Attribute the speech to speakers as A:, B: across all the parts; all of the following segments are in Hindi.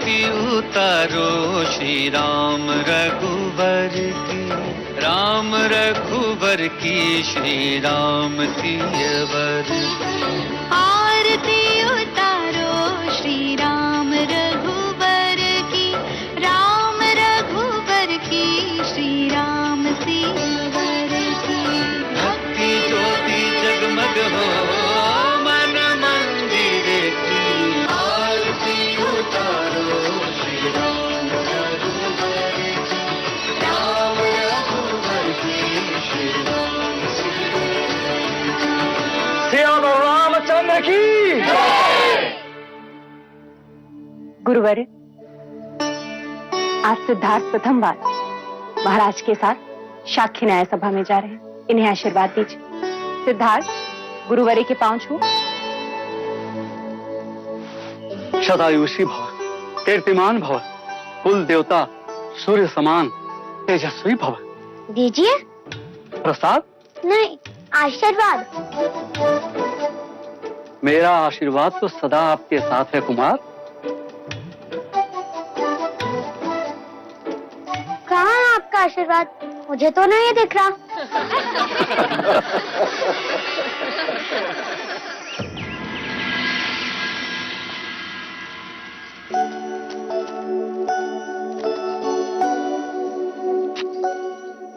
A: आरती उतारो श्री राम रघुवर की, राम रघुवर की, श्री राम सियवर की।
B: आरती उतारो श्री राम रघुवर की, राम रघुवर की, श्री राम सियवर की।
A: भक्ति ज्योति जगमग हो मन मंदिर की, आरती उतारो श्री राम रघुवर की, राम रघुवर की, श्री राम सियवर की।
C: सियावर रामचंद्र की।
D: गुरुवर, आज सिद्धार्थ प्रथम बार महाराज के साथ साक्षी न्याय सभा में जा रहे हैं। इन्हें आशीर्वाद दीजिए। सिद्धार्थ, गुरुवरे के पांव छू।
C: शतायुषी भव, कीर्तिमान भव, कुल देवता सूर्य समान तेजस्वी भव।
B: दीजिए।
C: प्रसाद
B: नहीं, आशीर्वाद।
C: मेरा आशीर्वाद तो सदा आपके साथ है कुमार।
B: कहाँ है आपका आशीर्वाद? मुझे तो नहीं दिख रहा।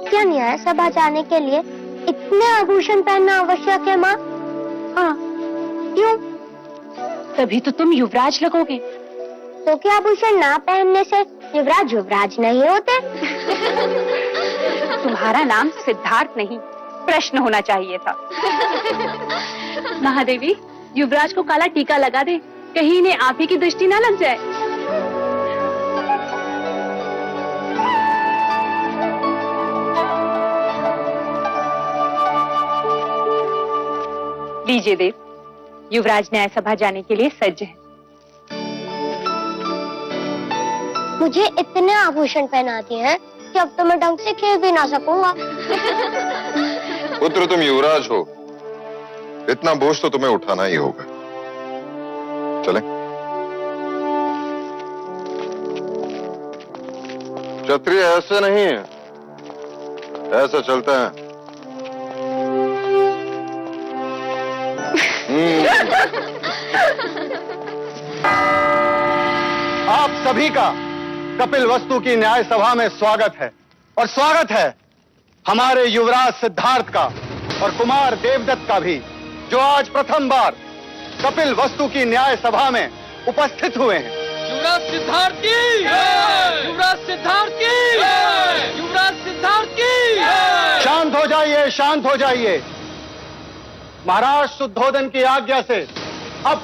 B: क्या न्याय सभा जाने के लिए इतने आभूषण पहनना आवश्यक है माँ? हाँ, क्यों?
D: तभी तो तुम युवराज लगोगे।
B: तो क्या आभूषण ना पहनने से युवराज युवराज नहीं होते?
D: तुम्हारा नाम सिद्धार्थ नहीं, प्रश्न होना चाहिए था। महादेवी, युवराज को काला टीका लगा दे, कहीं इन्हें आप ही की दृष्टि ना लग जाए। लीजिए देव, युवराज न्याय सभा जाने के लिए सज्ज है।
B: मुझे इतने आभूषण पहनाते हैं कि अब तो मैं ढंग से खेल भी ना सकूंगा।
E: पुत्र, तुम युवराज हो, इतना बोझ तो तुम्हें उठाना ही होगा। चलें? क्षत्रिय ऐसे नहीं है, ऐसा चलता है।
C: आप सभी का कपिल वस्तु की न्याय सभा में स्वागत है। और स्वागत है हमारे युवराज सिद्धार्थ का और कुमार देवदत्त का भी, जो आज प्रथम बार कपिल वस्तु की न्याय सभा में उपस्थित हुए हैं।
F: युवराज सिद्धार्थ की, युवराज सिद्धार्थ की, युवराज सिद्धार्थ की।
C: शांत हो जाइए, शांत हो जाइए। महाराज शुद्धोदन की आज्ञा से अब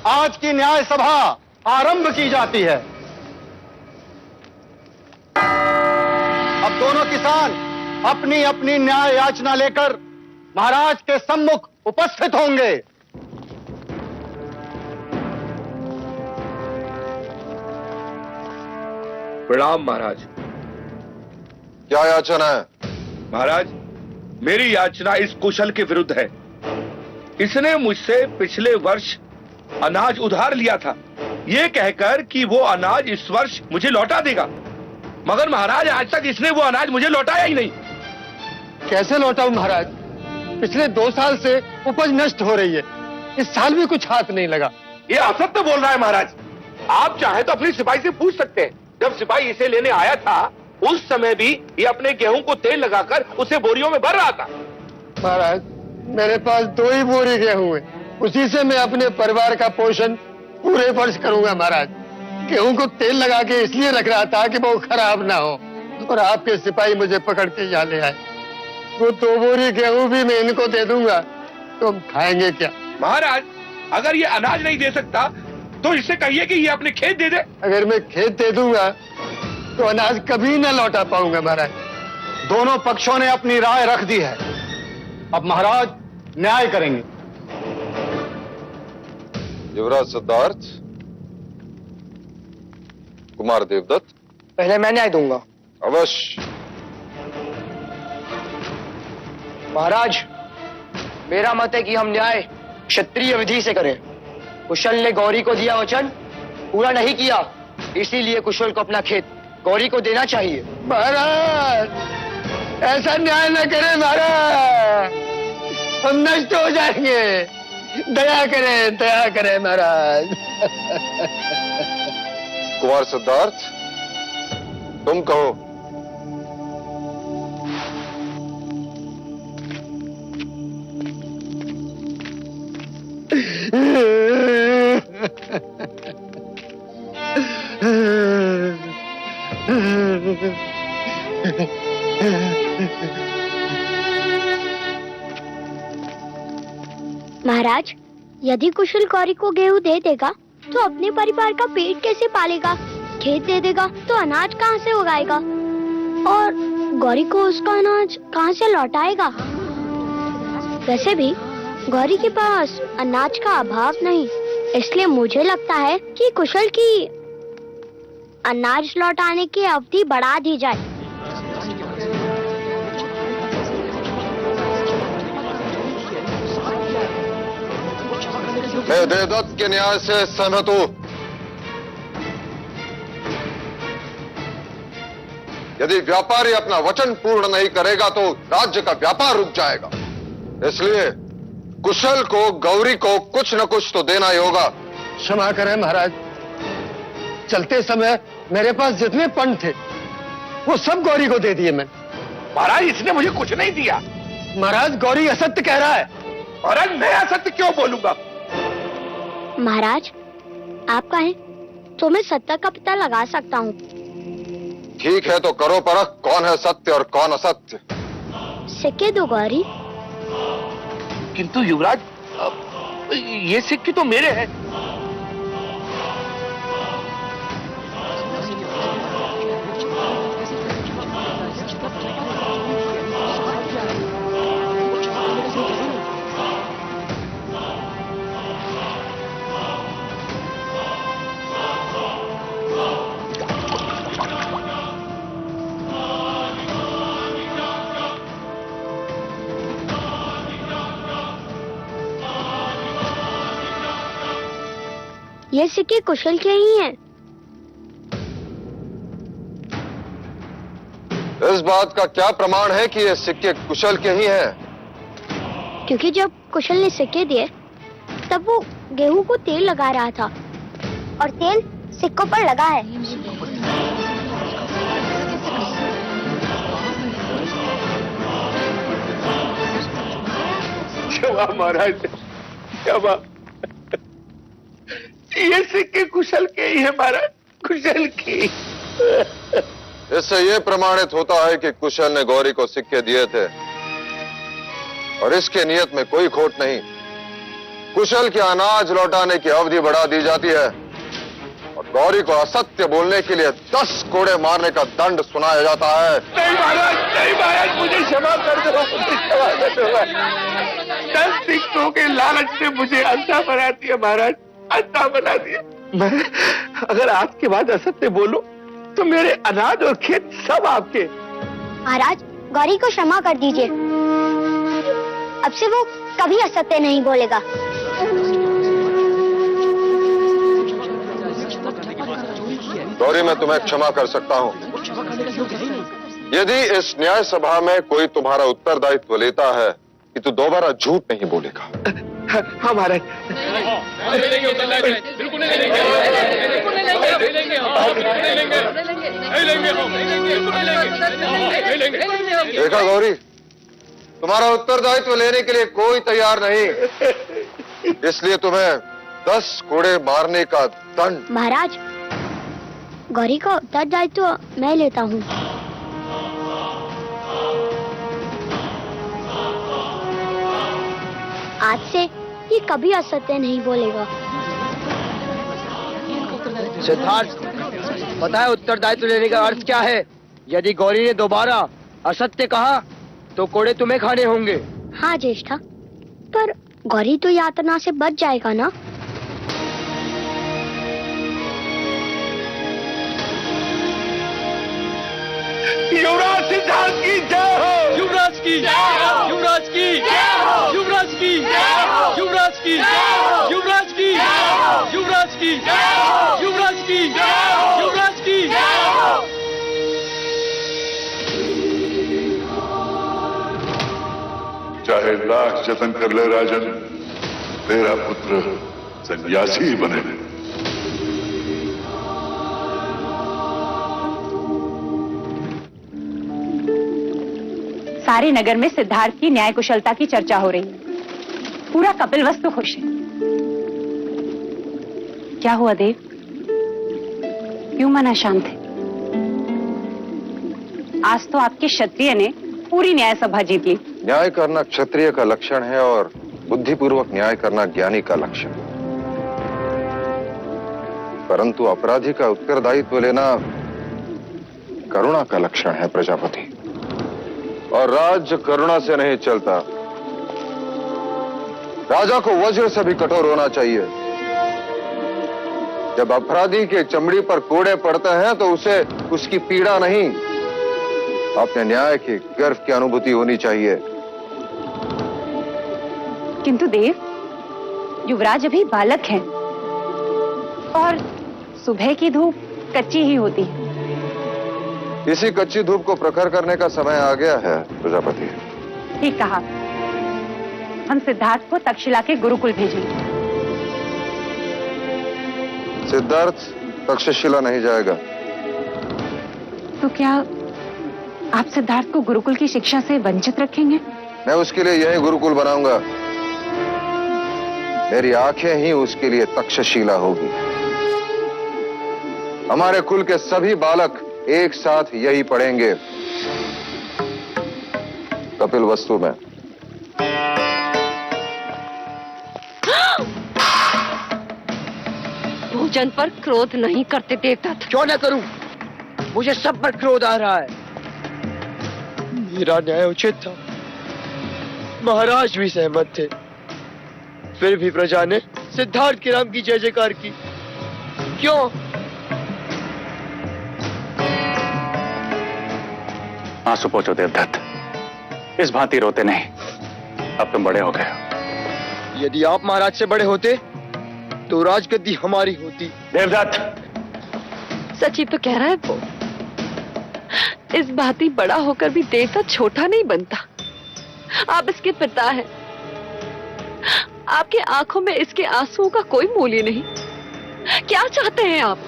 C: आज की न्याय सभा आरंभ की जाती है। अब दोनों किसान अपनी अपनी न्याय याचना लेकर महाराज के सम्मुख उपस्थित होंगे।
G: प्रणाम महाराज।
E: क्या याचना है?
G: महाराज, मेरी याचना इस कुशल के विरुद्ध है। इसने मुझसे पिछले वर्ष अनाज उधार लिया था, ये कहकर कि वो अनाज इस वर्ष मुझे लौटा देगा, मगर महाराज आज तक इसने वो अनाज मुझे लौटाया ही नहीं।
C: कैसे लौटाऊं महाराज? पिछले 2 साल से उपज नष्ट हो रही है, इस साल भी कुछ हाथ नहीं लगा।
G: ये असत्य बोल रहा है महाराज। आप चाहे तो अपनी सिपाही से पूछ सकते हैं। जब सिपाही इसे लेने आया था उस समय भी ये अपने गेहूं को तेल लगाकर उसे बोरियों में भर रहा था।
C: महाराज, मेरे पास 2 ही बोरी गेहूं है, उसी से मैं अपने परिवार का पोषण पूरे वर्ष करूंगा महाराज। गेहूं को तेल लगा के इसलिए रख रहा था कि वो खराब ना हो, और आपके सिपाही मुझे पकड़ के यहाँ ले आए। वो 2 बोरी गेहूं भी मैं इनको दे दूंगा, तो हम खाएंगे क्या?
G: महाराज, अगर ये अनाज नहीं दे सकता तो इससे कहिए कि ये अपने खेत दे दे।
C: अगर मैं खेत दे दूंगा तो अनाज कभी न लौटा पाऊंगा महाराज। दोनों पक्षों ने अपनी राय रख दी है, अब महाराज न्याय करेंगे।
E: युवराज सिद्धार्थ, कुमार देवदत्त।
C: पहले मैं न्याय दूंगा।
E: अवश्य।
H: महाराज, मेरा मत है कि हम न्याय क्षत्रिय विधि से करें। कुशल ने गौरी को दिया वचन पूरा नहीं किया इसीलिए कुशल को अपना खेत गौरी को देना चाहिए।
C: महाराज, ऐसा न्याय न करें महाराज, हम नष्ट हो जाएंगे। दया करें महाराज।
E: कुमार सिद्धार्थ, तुम कहो।
B: महाराज, यदि कुशल गौरी को गेहूं दे देगा तो अपने परिवार का पेट कैसे पालेगा? खेत दे देगा तो अनाज कहाँ से उगाएगा? और गौरी को उसका अनाज कहाँ से लौटाएगा? वैसे भी गौरी के पास अनाज का अभाव नहीं, इसलिए मुझे लगता है कि कुशल की अनाज लौटाने की अवधि बढ़ा दी जाए।
E: मैं देवदत्त के न्याय से सहमत हूं। यदि व्यापारी अपना वचन पूर्ण नहीं करेगा तो राज्य का व्यापार रुक जाएगा। इसलिए कुशल को, गौरी को कुछ न कुछ तो देना ही होगा।
C: क्षमा करें महाराज, चलते समय मेरे पास जितने पन थे वो सब गौरी को दे दिए मैंने।
G: महाराज, इसने मुझे कुछ नहीं दिया।
C: महाराज, गौरी असत्य कह रहा है।
G: महाराज, मैं असत्य क्यों बोलूंगा?
B: महाराज, आप कहें तो मैं सत्य का पता लगा सकता हूँ।
E: ठीक है तो करो परख, कौन है सत्य और कौन असत्य।
B: सिक्के दो गौरी।
G: किंतु युवराज, ये सिक्के तो मेरे हैं।
B: ये सिक्के कुशल के ही हैं।
E: इस बात का क्या प्रमाण है कि ये सिक्के कुशल के ही हैं?
B: क्योंकि जब कुशल ने सिक्के दिए तब वो गेहूं को तेल लगा रहा था और तेल सिक्कों पर लगा है।
G: क्षमा महाराज, क्षमा। ये सिक्के कुशल के ही है महाराज, कुशल की।
E: इससे यह प्रमाणित होता है कि कुशल ने गौरी को सिक्के दिए थे और इसके नियत में कोई खोट नहीं। कुशल के अनाज लौटाने की अवधि बढ़ा दी जाती है और गौरी को असत्य बोलने के लिए 10 कोड़े मारने का दंड सुनाया जाता है।
G: नहीं महाराज, नहीं महाराज, मुझे क्षमा कर दो, मुझे क्षमा कर दो। 10 सिक्कों के लालच ने मुझे अंधा बना दिया महाराज, अंधा बना दिया। मैं अगर आपके बाद असत्य बोलो तो मेरे अनाज और खेत सब आपके।
B: महाराज, गौरी को क्षमा कर दीजिए। अब से वो कभी असत्य नहीं बोलेगा।
E: गौरी, मैं तुम्हें क्षमा कर सकता हूं यदि इस न्याय सभा में कोई तुम्हारा उत्तरदायित्व लेता है कि तू दोबारा झूठ नहीं बोलेगा।
G: हाँ महाराज।
E: देखा गौरी, तुम्हारा उत्तरदायित्व लेने के लिए कोई तैयार नहीं, इसलिए तुम्हें 10 कोड़े मारने का दंड।
B: महाराज, गौरी का उत्तरदायित्व मैं लेता हूँ। आज से ये कभी असत्य नहीं बोलेगा।
H: सिद्धार्थ, पता है उत्तरदायित्व लेने का अर्थ क्या है? यदि गौरी ने दोबारा असत्य कहा तो कोड़े तुम्हें खाने होंगे।
B: हाँ ज्येष्ठा, पर गौरी तो यातना से बच जाएगा ना?
G: युवराज सिद्धार्थ की जय हो।
F: युवराज की, युवराज की, युवराज की, युवराज की, युवराज की, युवराज की, युवराज की,
I: चाहे लाख जतन कर ले राजन, तेरा पुत्र सन्यासी ही बने।
D: सारे नगर में सिद्धार्थ की न्याय कुशलता की चर्चा हो रही है। पूरा कपिलवस्तु खुश है। क्या हुआ देव, क्यों मना शांत है? आज तो आपके क्षत्रिय ने पूरी न्याय सभा जीत ली।
E: न्याय करना क्षत्रिय का लक्षण है और बुद्धिपूर्वक न्याय करना ज्ञानी का लक्षण। परंतु अपराधी का उत्तरदायित्व लेना करुणा का लक्षण है प्रजापति। और राज्य करुणा से नहीं चलता। राजा को वज्र से भी कठोर होना चाहिए। जब अपराधी के चमड़ी पर कोड़े पड़ते हैं तो उसे उसकी पीड़ा नहीं, अपने न्याय के गर्व की अनुभूति होनी चाहिए।
D: किंतु देव, युवराज अभी बालक हैं और सुबह की धूप कच्ची ही होती है।
E: इसी कच्ची धूप को प्रखर करने का समय आ गया है प्रजापति।
D: ठीक कहा। हम सिद्धार्थ को तक्षशिला के गुरुकुल भेजेंगे।
E: सिद्धार्थ तक्षशिला नहीं जाएगा।
D: तो क्या आप सिद्धार्थ को गुरुकुल की शिक्षा से वंचित रखेंगे?
E: मैं उसके लिए यही गुरुकुल बनाऊंगा। मेरी आंखें ही उसके लिए तक्षशिला होगी। हमारे कुल के सभी बालक एक साथ यही पढ़ेंगे, कपिलवस्तु में।
J: भोजन पर क्रोध नहीं करते देवदत्त।
H: क्यों ना करूं? मुझे सब पर क्रोध आ रहा है। मेरा न्याय उचित था, महाराज भी सहमत थे, फिर भी प्रजा ने सिद्धार्थ के नाम की जय जयकार की। क्यों?
K: आंसू पोंछो देवदत्त, इस भांति रोते नहीं। अब तुम बड़े हो गए हो।
H: यदि आप महाराज से बड़े होते तो राजगद्दी हमारी होती।
K: देवदत्त,
J: सची तो कह रहा है वो। इस भांति बड़ा होकर भी देवदत्त छोटा नहीं बनता। आप इसके पिता हैं। आपकी आंखों में इसके आंसुओं का कोई मूल्य नहीं। क्या चाहते हैं आप?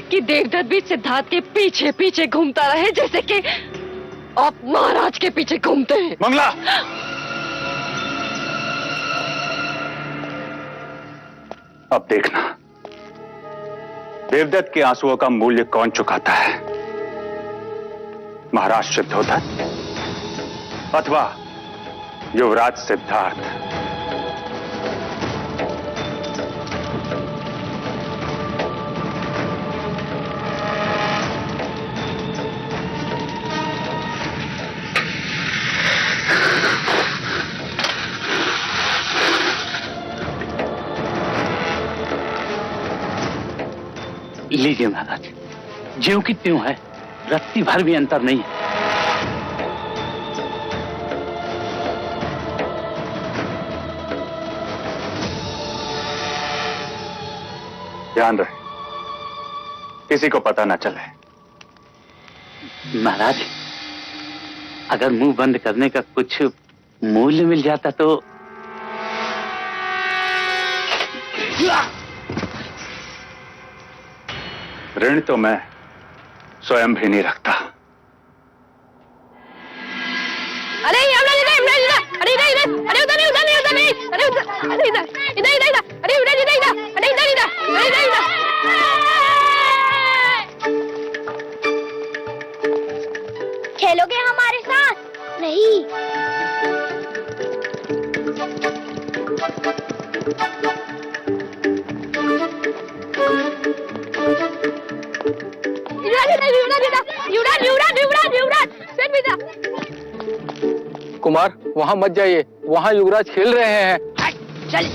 J: कि देवदत्त भी सिद्धार्थ के पीछे पीछे घूमता रहे जैसे कि आप महाराज के पीछे घूमते हैं?
K: मंगला, अब देखना देवदत्त के आंसुओं का मूल्य कौन चुकाता है, महाराज सिद्धोधन अथवा युवराज सिद्धार्थ।
L: लीजिए महाराज, ज्यों की त्यों है, रत्ती भर भी अंतर नहीं है।
K: ध्यान रहे, किसी को पता ना चले।
L: महाराज, अगर मुंह बंद करने का कुछ मूल्य मिल जाता तो।
K: ऋण तो मैं स्वयं भी नहीं रखता।
J: अरे अरे इधर इधर, अरे उधर नहीं, उधर नहीं, उधर नहीं, अरे उधर, अरे इधर इधर इधर इधर, अरे उधर इधर इधर, अरे इधर इधर, अरे इधर इधर।
B: खेलोगे हमारे साथ? नहीं।
H: कुमार, वहां मत जाइए, वहां युवराज खेल रहे हैं।
J: चल।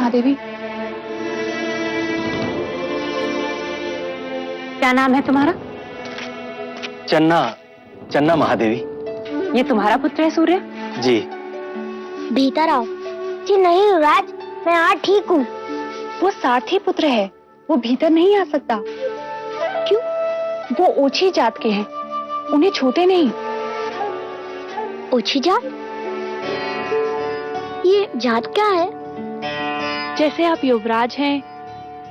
D: महादेवी। क्या नाम है तुम्हारा?
F: चन्ना, चन्ना महादेवी।
D: ये तुम्हारा पुत्र है सूर्य?
F: जी।
B: भीतर आओ। जी नहीं युवराज, मैं यहाँ ठीक हूँ।
D: वो सारथी पुत्र है, वो भीतर नहीं आ सकता।
B: क्यों?
D: वो ओछी जात के हैं, उन्हें छूते नहीं।
B: ओछी जात? ये जात क्या है?
D: जैसे आप युवराज हैं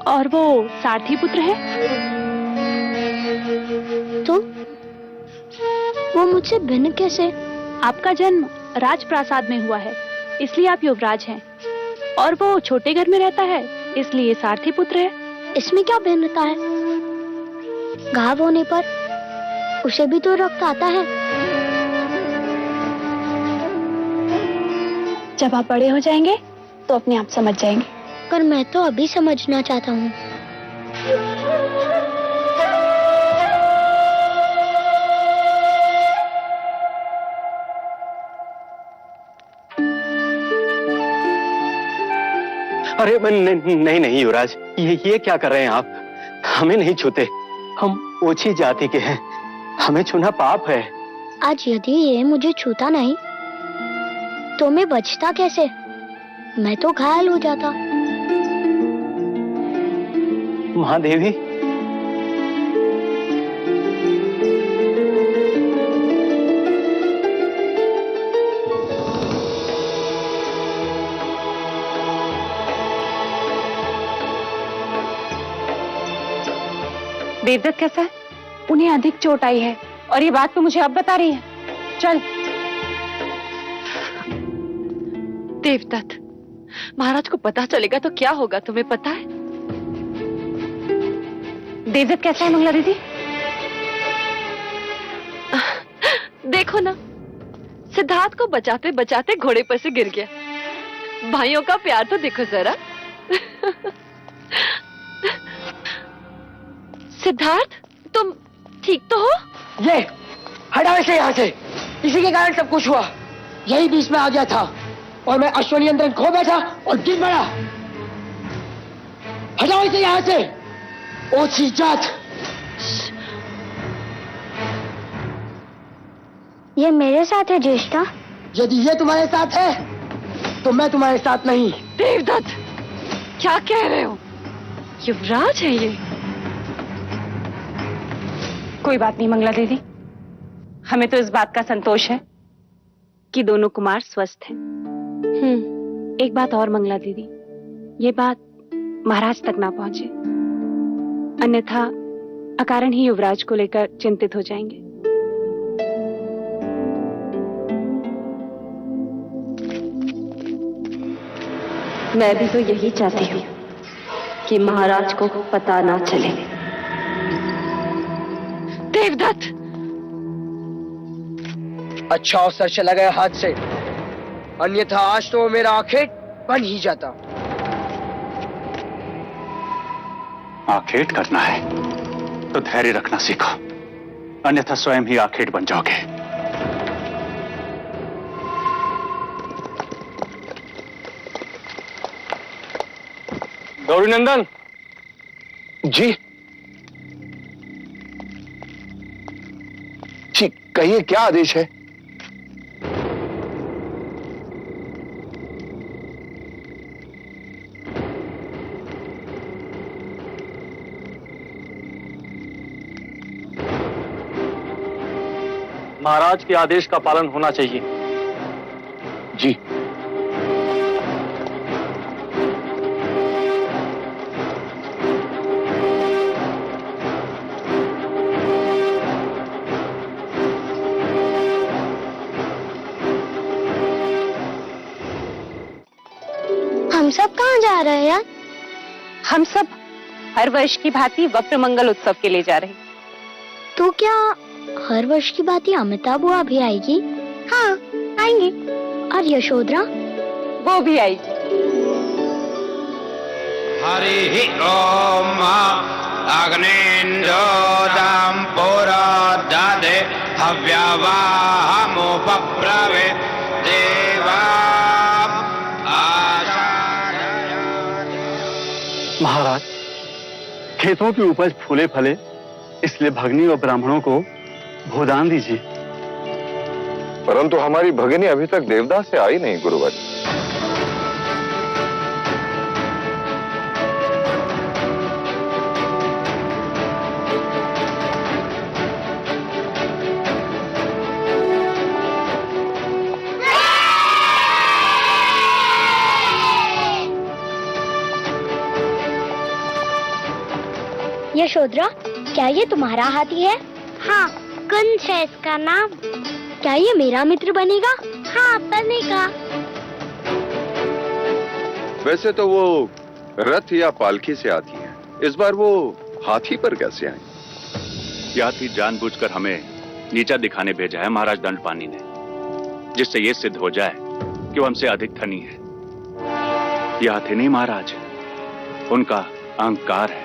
D: और वो सारथी पुत्र है।
B: तो वो मुझसे भिन्न कैसे?
D: आपका जन्म राजप्रासाद में हुआ है, इसलिए आप युवराज हैं, और वो छोटे घर में रहता है, इसलिए सारथी पुत्र है।
B: इसमें क्या भिन्नता है? घाव होने पर उसे भी तो रक्त आता है।
D: जब आप बड़े हो जाएंगे तो अपने आप समझ जाएंगे।
B: पर मैं तो अभी समझना चाहता हूँ।
F: अरे नहीं नहीं युवराज, ये क्या कर रहे हैं आप? हमें नहीं छूते, हम ओछी जाति के हैं, हमें छूना पाप है।
B: आज यदि ये मुझे छूता नहीं तो मैं बचता कैसे? मैं तो घायल हो जाता।
F: महादेवी,
D: देवदत्त कैसा है? उन्हें अधिक चोट आई है, और ये बात तो मुझे अब बता रही है। चल।
J: देवदत्त, महाराज को पता चलेगा तो क्या होगा, तुम्हें पता है?
D: देवदत्त कैसा है मंगला दीदी?
J: देखो ना, सिद्धार्थ को बचाते बचाते घोड़े पर से गिर गया। भाइयों का प्यार तो देखो जरा। सिद्धार्थ, तुम ठीक तो हो?
H: ये हटाओ इसे यहाँ से, इसी के कारण सब कुछ हुआ। यही बीच में आ गया था और मैं अश्वनियंत्रण खो बैठा और गिर पड़ा। हटाओ इसे यहाँ से, ओछी जात।
B: ये मेरे साथ है ज्येष्ठा।
H: यदि ये तुम्हारे साथ है तो मैं तुम्हारे साथ नहीं।
J: देवदत्त, क्या कह रहे हो? युवराज है ये।
D: कोई बात नहीं मंगला दीदी, हमें तो इस बात का संतोष है कि दोनों कुमार स्वस्थ हैं। एक बात और मंगला दीदी, ये बात महाराज तक ना पहुंचे, अन्यथा अकारण ही युवराज को लेकर चिंतित हो जाएंगे।
J: मैं भी तो यही चाहती हूँ कि महाराज को पता ना चले। देवदत्त,
H: अच्छा अवसर चला गया हाथ से, अन्यथा आज तो मेरा आखेट बन ही जाता।
K: आखेट करना है तो धैर्य रखना सीखो, अन्यथा स्वयं ही आखेट बन जाओगे।
F: गौरीनंदन
C: जी जी, कहिए क्या आदेश है?
F: महाराज के आदेश का पालन होना चाहिए।
C: जी।
B: हम सब कहाँ जा रहे हैं यार?
D: हम सब हर वर्ष की भांति वक्र मंगल उत्सव के लिए जा रहे हैं।
B: तो क्या हर वर्ष की बात अमिता बुआ भी आएगी?
D: हाँ, आएंगी।
B: और यशोधरा?
D: वो भी आएगी।
A: हरि ओम अग्निंजोदम पुरोदधे हव्यवाहमुपप्रवे देवा आचार्य
F: महाराज, खेतों की उपज फूले फले, इसलिए भगनी और ब्राह्मणों को भूदान दीजिए।
E: परंतु हमारी भगिनी अभी तक देवदास से आई नहीं गुरुवर।
B: यशोधरा, क्या ये तुम्हारा हाथी है? हाँ, कुंज है इसका नाम। क्या ये मेरा मित्र बनेगा? हाँ, बनेगा।
E: वैसे तो वो रथ या पालकी से आती है, इस बार वो हाथी पर कैसे आई?
K: ये हाथी जानबूझकर हमें नीचा दिखाने भेजा है महाराज दंडपानी ने, जिससे ये सिद्ध हो जाए कि वो हमसे अधिक धनी है। ये हाथी नहीं महाराज, उनका अहंकार है।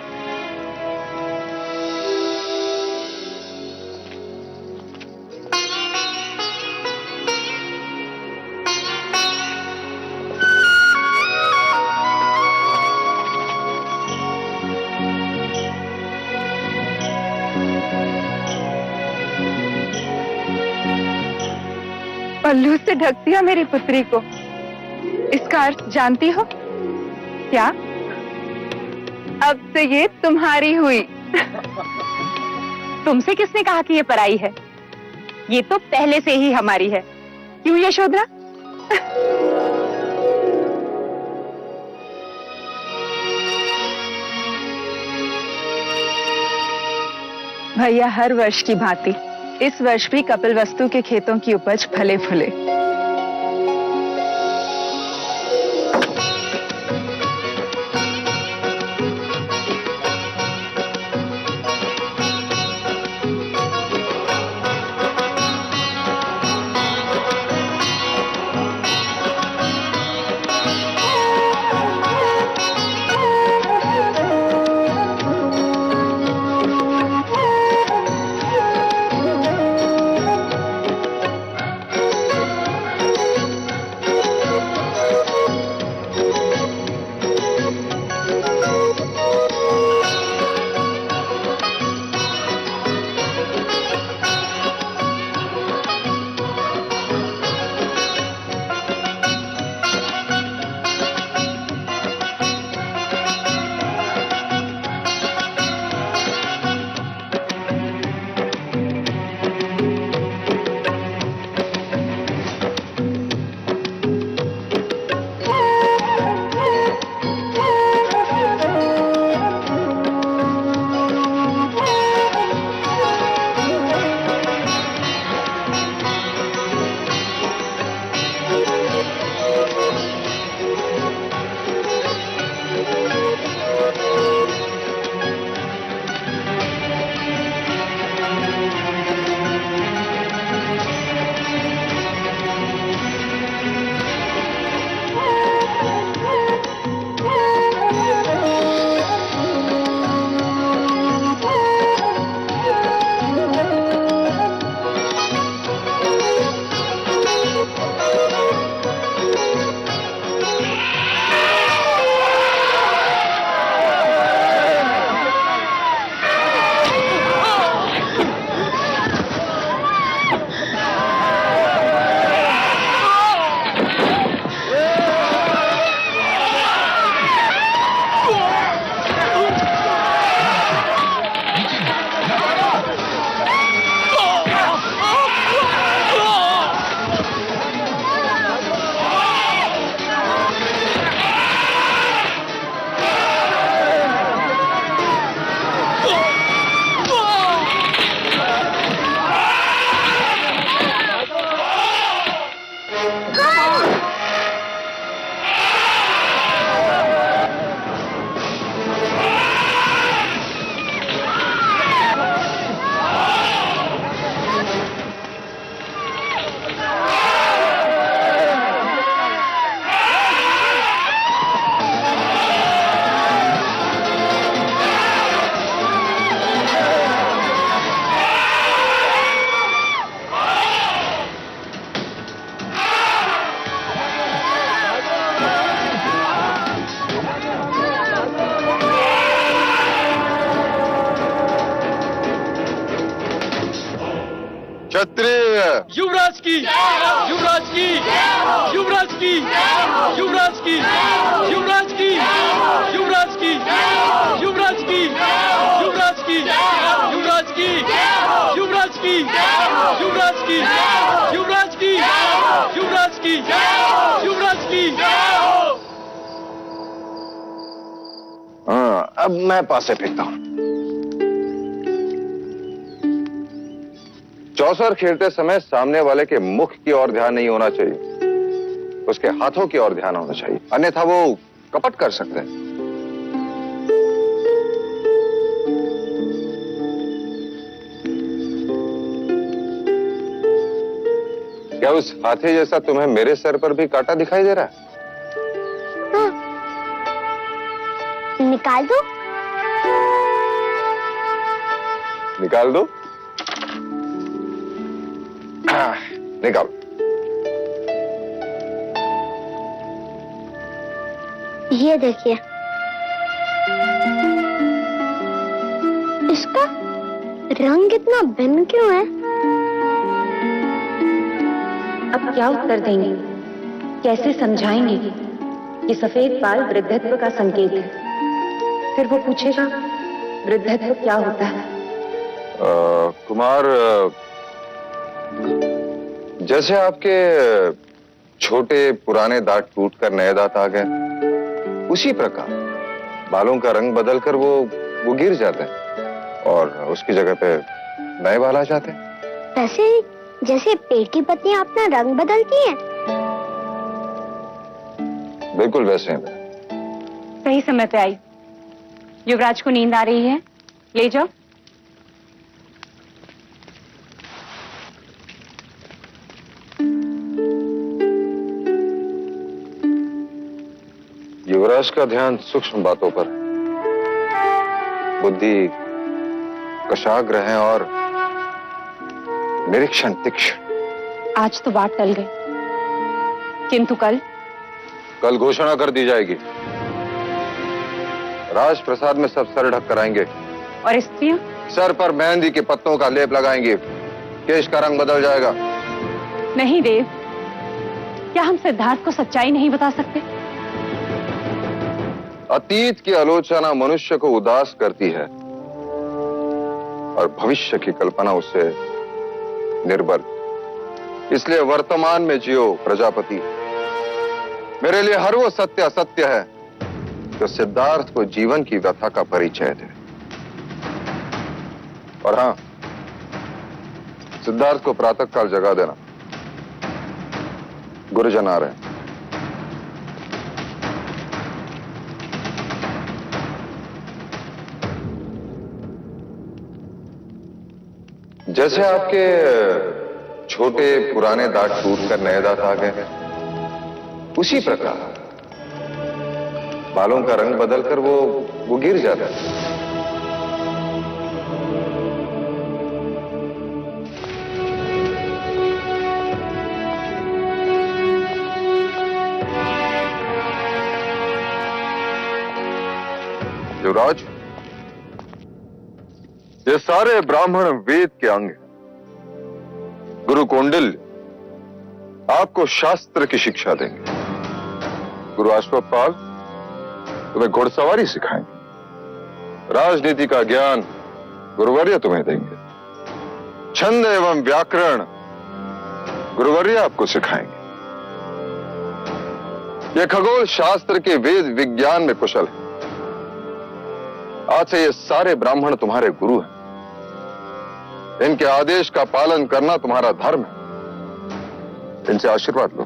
D: पल्लू से ढक दिया मेरी पुत्री को, इसका अर्थ जानती हो क्या? अब से ये तुम्हारी हुई। तुमसे किसने कहा कि ये पराई है? ये तो पहले से ही हमारी है। क्यों यशोधरा? भैया, हर वर्ष की भांति इस वर्ष भी कपिलवस्तु के खेतों की उपज फले फूले।
E: क्षत्रिय
H: युवराज की, युवराज की, युवराज की, युवराज की, युवराज की, युवराज की, युवराज की, युवराज की, युवराज की, युवराज की, युवराज की, युवराज की, युवराज की, युवराज की।
E: हाँ, अब मैं पासे फेंकता हूं। चौसर खेलते समय सामने वाले के मुख की ओर ध्यान नहीं होना चाहिए, उसके हाथों की ओर ध्यान होना चाहिए, अन्यथा वो कपट कर सकते हैं। क्या उस हाथी जैसा तुम्हें मेरे सर पर भी कांटा दिखाई दे रहा है?
B: निकाल दो।
E: निकाल दो। निकाल।
B: ये देखिए, इसका रंग इतना भिन्न क्यों है?
D: अब क्या उत्तर देंगे, कैसे समझाएंगे? ये सफेद बाल वृद्धत्व का संकेत है। फिर वो पूछेगा वृद्धत्व क्या होता है?
E: कुमार, जैसे आपके छोटे पुराने दांत टूटकर नए दांत आ गए, उसी प्रकार बालों का रंग बदलकर वो गिर जाते हैं और उसकी जगह पे नए बाल आ जाते हैं।
B: वैसे जैसे पेड़ की पत्तियां अपना रंग बदलती हैं।
E: बिल्कुल वैसे हैं।
D: सही समय पे आई। युवराज को नींद आ रही है, ले जाओ।
E: युवराज का ध्यान सूक्ष्म बातों पर है, बुद्धि कशाग्र है और निरीक्षण तीक्ष्ण।
D: आज तो बात टल गई, किंतु कल
E: घोषणा कर दी जाएगी। राज प्रसाद में सब सर ढक कराएंगे
D: और स्त्रियां
E: सर पर मेहंदी के पत्तों का लेप लगाएंगे, केश का रंग बदल जाएगा।
D: नहीं देव, क्या हम सिद्धार्थ को सच्चाई नहीं बता सकते?
E: अतीत की आलोचना मनुष्य को उदास करती है और भविष्य की कल्पना उसे निर्बल। इसलिए वर्तमान में जियो प्रजापति। मेरे लिए हर वो सत्य असत्य है जो सिद्धार्थ को जीवन की व्यथा का परिचय दे। और हां, सिद्धार्थ को प्रातःकाल जगा देना, गुरुजन आ रहे हैं। जैसे आपके छोटे पुराने दांत टूटकर नए दांत आ गए, उसी प्रकार बालों का रंग बदलकर वो गिर जाता है। युवराज, ये सारे ब्राह्मण वेद के अंग हैं। गुरु कौंडिल्य आपको शास्त्र की शिक्षा देंगे। गुरु अश्वपाल तुम्हें घुड़सवारी सिखाएंगे। राजनीति का ज्ञान गुरुवर्य तुम्हें देंगे। छंद एवं व्याकरण गुरुवर्य आपको सिखाएंगे। ये खगोल शास्त्र के वेद विज्ञान में कुशल है। आज से ये सारे ब्राह्मण तुम्हारे गुरु हैं। इनके आदेश का पालन करना तुम्हारा धर्म है। इनसे आशीर्वाद लो।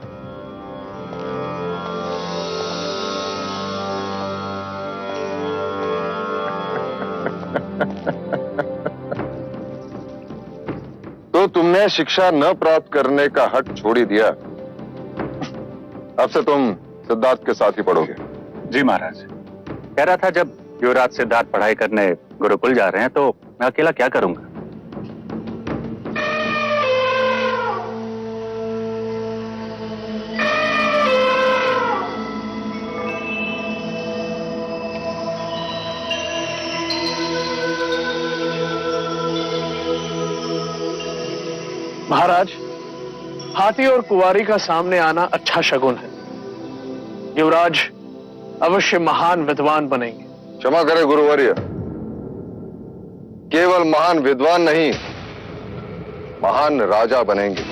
E: तो तुमने शिक्षा न प्राप्त करने का हट छोड़ ही दिया। अब से तुम सिद्धार्थ के साथ ही पढ़ोगे।
K: जी महाराज। कह रहा था जब युवराज सिद्धार्थ पढ़ाई करने गुरुकुल जा रहे हैं तो मैं अकेला क्या करूंगा?
H: महाराज, हाथी और कुंवारी का सामने आना अच्छा शगुन है। युवराज अवश्य महान विद्वान बनेंगे।
E: क्षमा करें गुरुवर्य, केवल महान विद्वान नहीं, महान राजा बनेंगे।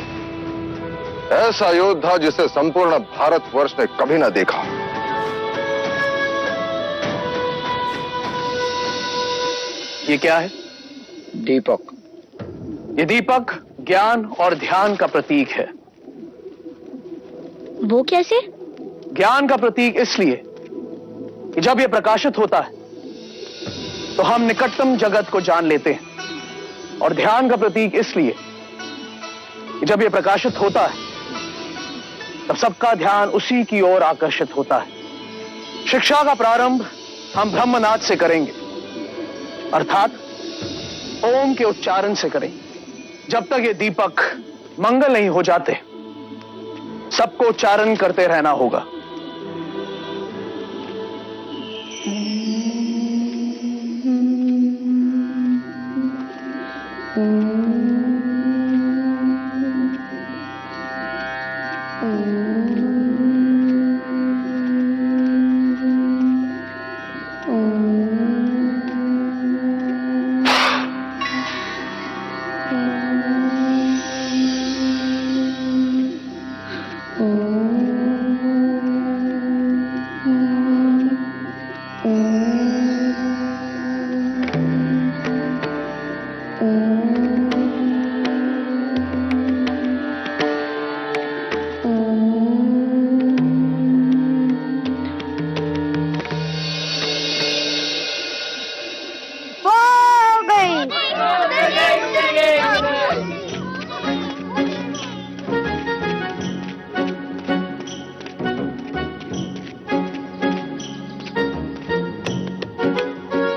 E: ऐसा योद्धा जिसे संपूर्ण भारतवर्ष ने कभी ना देखा।
H: ये क्या है?
C: दीपक।
H: ये दीपक ज्ञान और ध्यान का प्रतीक है।
B: वो कैसे?
H: ज्ञान का प्रतीक इसलिए कि जब यह प्रकाशित होता है तो हम निकटतम जगत को जान लेते हैं, और ध्यान का प्रतीक इसलिए कि जब यह प्रकाशित होता है तब सबका ध्यान उसी की ओर आकर्षित होता है। शिक्षा का प्रारंभ हम ब्रह्मनाद से करेंगे, अर्थात ओम के उच्चारण से करेंगे। जब तक ये दीपक मंगल नहीं हो जाते, सबको उच्चारण करते रहना होगा।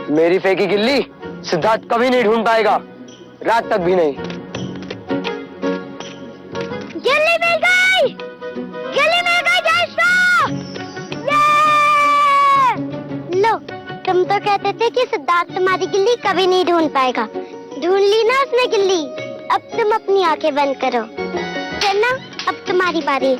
H: मेरी फेंकी गिल्ली सिद्धार्थ कभी नहीं ढूंढ पाएगा, रात तक भी नहीं।
B: गिल्ली मिल गई! गिल्ली मिल गई जयश्री! ये! लो, तुम तो कहते थे कि सिद्धार्थ तुम्हारी गिल्ली कभी नहीं ढूंढ पाएगा। ढूंढ ली ना उसने गिल्ली। अब तुम अपनी आंखें बंद करो। चलना, अब तुम्हारी बारी।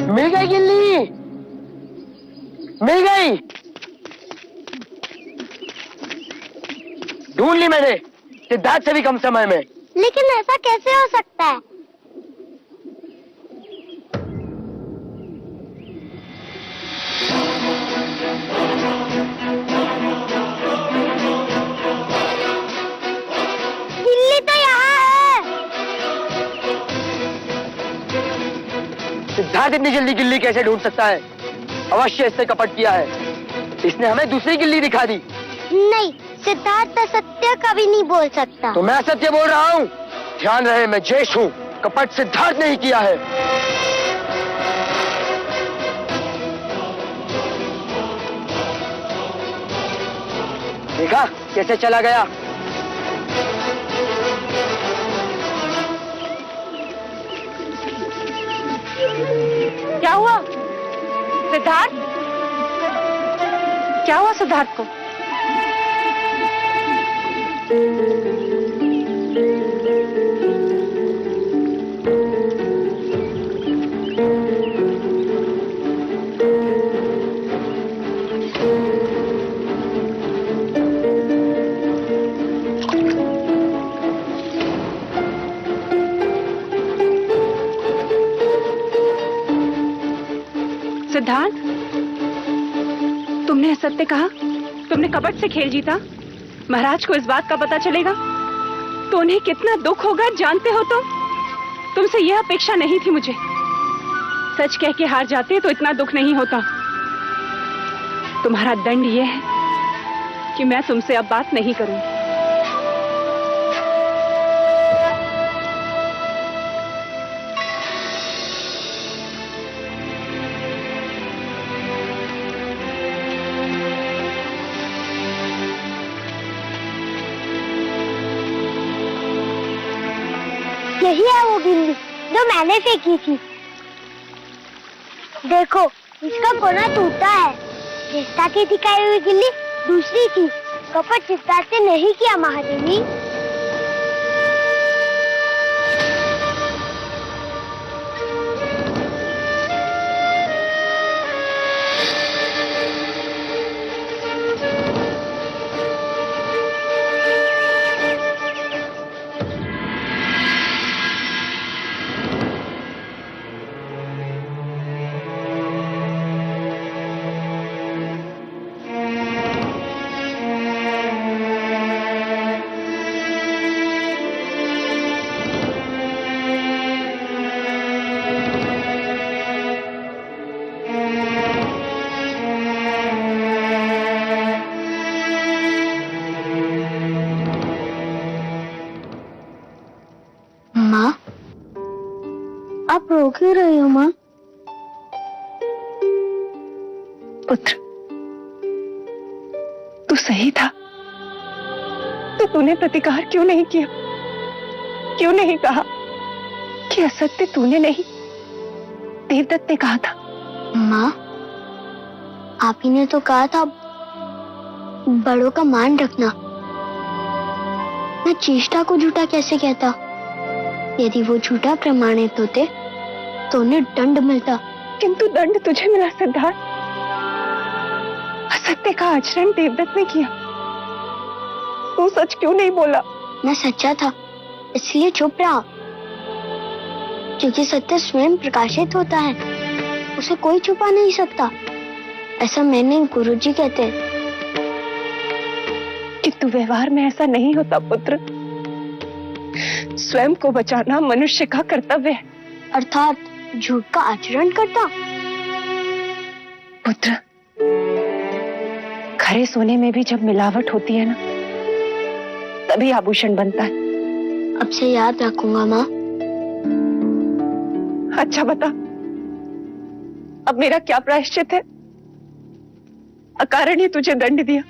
H: मिल गई गिल्ली, मिल गई। ढूंढ ली मैंने, सिद्धार्थ से भी कम समय में।
B: लेकिन ऐसा कैसे हो सकता है? गिल्ली तो यहाँ है।
H: सिद्धार्थ इतनी जल्दी गिल्ली कैसे ढूंढ सकता है? अवश्य इसने कपट किया है। इसने हमें दूसरी गिल्ली दिखा दी।
B: नहीं, सिद्धार्थ सत्य कभी नहीं बोल सकता।
H: तो मैं सत्य बोल रहा हूँ। ध्यान रहे, मैं जयेश हूँ, कपट सिद्धार्थ ने ही किया है। देखा कैसे चला गया?
D: क्या हुआ सिद्धार्थ? क्या हुआ सिद्धार्थ को? सिद्धार्थ, तुमने सत्य कहा, तुमने कपट से खेल जीता। महाराज को इस बात का पता चलेगा तो उन्हें कितना दुख होगा, जानते हो तुमसे यह अपेक्षा नहीं थी मुझे। सच कह के हार जाते तो इतना दुख नहीं होता। तुम्हारा दंड यह है कि मैं तुमसे अब बात नहीं करूंगी।
B: यही है वो बिल्ली जो मैंने फेंकी थी। देखो, इसका कोना टूटा है। चिस्ता की दिखाई हुई गिल्ली दूसरी थी। कपट चिस्ता से नहीं किया महादेवी। माँ, आप रो क्यों रही हो माँ?
D: पुत्र, तू सही था। तो तूने प्रतिकार क्यों नहीं किया? क्यों नहीं कहा कि असत्य तूने नहीं, देवदत्त ने कहा था?
B: माँ, आप ही ने तो कहा था बड़ों का मान रखना। मैं चेष्टा को झूठा कैसे कहता? यदि वो झूठा प्रमाणित होते तो उन्हें दंड मिलता।
D: किंतु दंड तुझे मिला सिद्धार्थ। असत्य का आचरण देवदत्त ने किया। तू सच क्यों नहीं बोला?
B: मैं सच्चा था, इसलिए चुप रहा। क्योंकि सत्य स्वयं प्रकाशित होता है, उसे कोई छुपा नहीं सकता। ऐसा मैंने गुरुजी कहते हैं।
D: किंतु व्यवहार में ऐसा नहीं होता पुत्र। स्वयं को बचाना मनुष्य का कर्तव्य है।
B: अर्थात झूठ का आचरण करता।
D: पुत्र, खरे सोने में भी जब मिलावट होती है ना, तभी आभूषण बनता है।
B: अब से याद रखूंगा माँ।
D: अच्छा बता, अब मेरा क्या प्रायश्चित है? अकारण ही तुझे दंड दिया।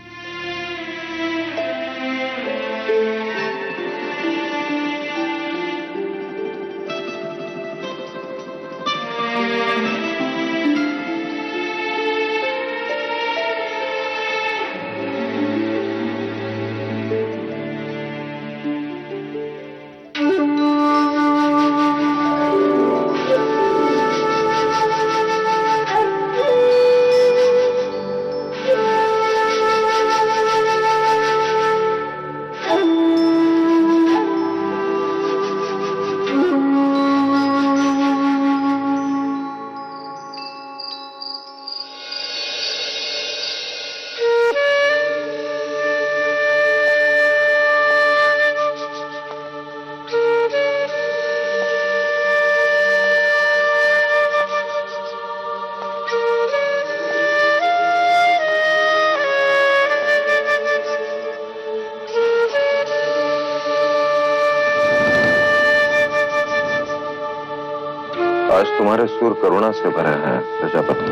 E: आज तुम्हारे सुर करुणा से भरे हैं प्रजापति।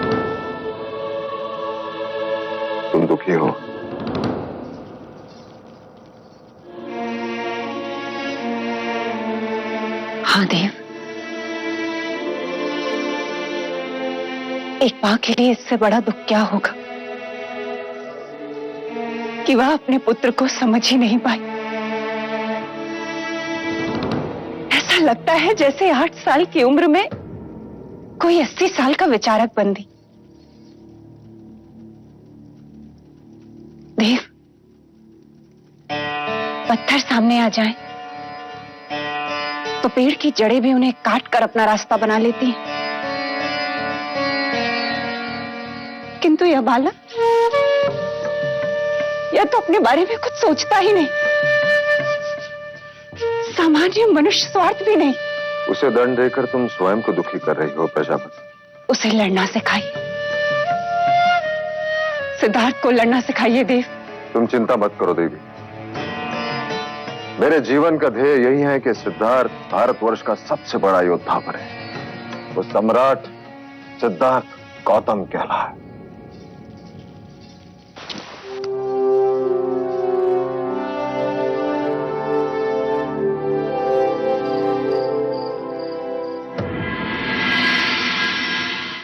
E: तुम दुखी हो।
D: हाँ देव, एक मां के लिए इससे बड़ा दुख क्या होगा कि वह अपने पुत्र को समझ ही नहीं पाई। ऐसा लगता है जैसे 8 साल की उम्र में कोई 80 साल का विचारक बन दी। देव, पत्थर सामने आ जाएं, तो पेड़ की जड़ें भी उन्हें काट कर अपना रास्ता बना लेती हैं। किंतु यह बालक, यह तो अपने बारे में कुछ सोचता ही नहीं। सामान्य मनुष्य स्वार्थ भी नहीं।
E: उसे दंड देकर तुम स्वयं को दुखी कर रही हो प्रजापति।
D: उसे लड़ना सिखाइए, सिद्धार्थ को लड़ना सिखाइए देव।
E: तुम चिंता मत करो देवी। मेरे जीवन का ध्येय यही है कि सिद्धार्थ भारतवर्ष का सबसे बड़ा योद्धा बने। वो सम्राट सिद्धार्थ गौतम कहलाए।